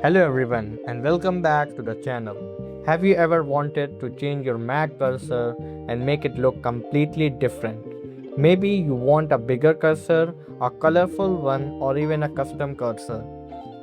Hello everyone and welcome back to the channel. Have you ever wanted to change your Mac cursor and make it look completely different? Maybe you want a bigger cursor, a colorful one, or even a custom cursor.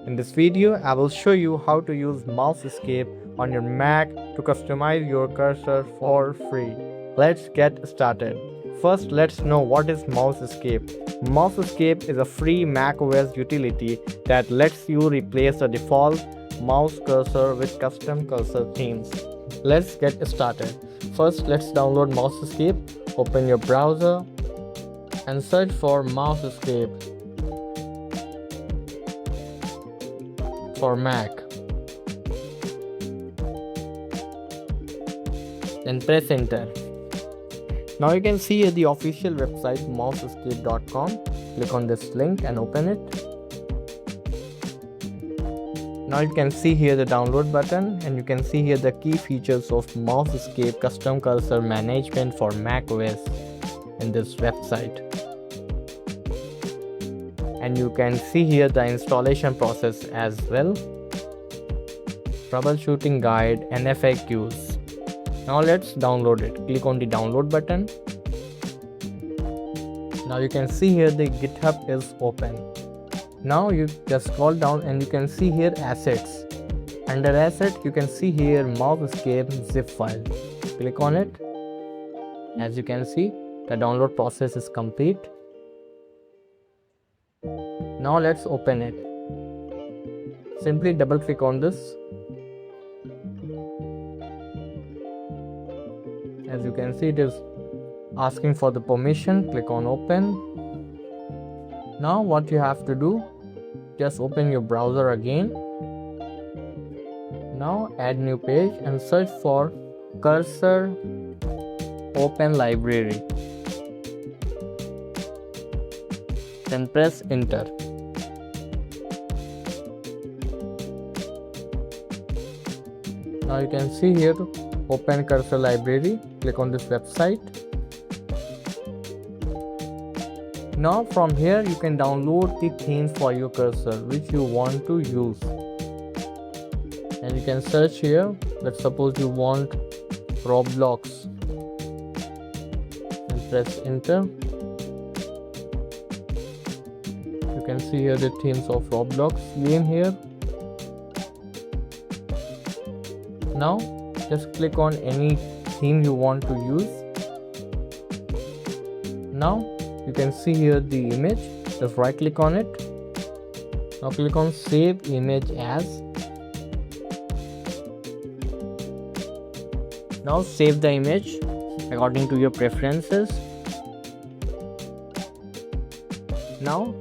In this video, I will show you how to use Mousecape on your Mac to customize your cursor for free. Let's get started. First, let's know what is Mousecape. Mousecape is a free macOS utility that lets you replace the default mouse cursor with custom cursor themes. Let's get started. First, let's download Mousecape. Open your browser and search for Mousecape for Mac. Then press enter. Now you can see the official website mousecape.com. Click on this link and open it. Now you can see here the download button, and you can see here the key features of Mousecape custom cursor management for macOS in this website. And you can see here the installation process as well, troubleshooting guide and FAQs. Now let's download it. Click on the download button. Now you can see here the GitHub is open. Now you just scroll down and you can see here assets. Under asset you can see here Mousecape zip file. Click on it. As you can see, the download process is complete. Now let's open it. Simply double click on this. As you can see, it is asking for the permission. Click on open. Now what you have to do, just open your browser again. Now add new page and search for cursor open library. Then press enter. Now you can see here open cursor library. Click on this website. Now from here you can download the themes for your cursor which you want to use, and you can search here. Let's suppose you want Roblox and press enter. You can see here the themes of Roblox game here. Now just click on any theme you want to use. Now you can see here the image. Just right click on it. Now click on save image as. Now save the image according to your preferences. Now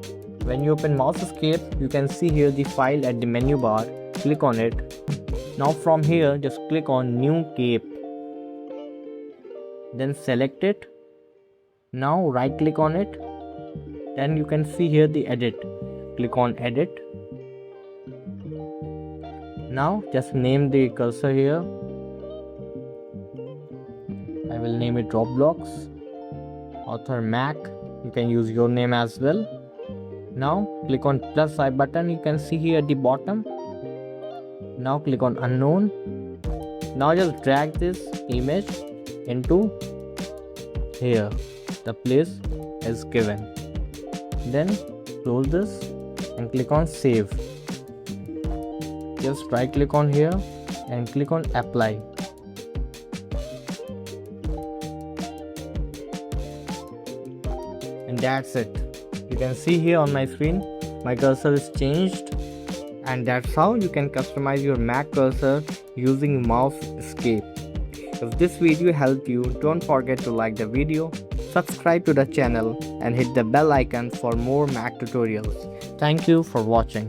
when you open Mousecape, you can see here the file at the menu bar. Click on it. Now from here just click on new cape, then select it. Now right click on it, then you can see here the edit. Click on edit. Now just name the cursor here. I will name it Roblox. Author Mac. You can use your name as well. Now click on plus I button. You can see here at the bottom. Now click on unknown. Now just drag this image into here, the place is given. Then close this and click on save. Just right click on here and click on apply. And that's it. You can see here on my screen my cursor is changed. And that's how you can customize your Mac cursor using Mousecape. If this video helped you, don't forget to like the video, subscribe to the channel and hit the bell icon for more Mac tutorials. Thank you for watching.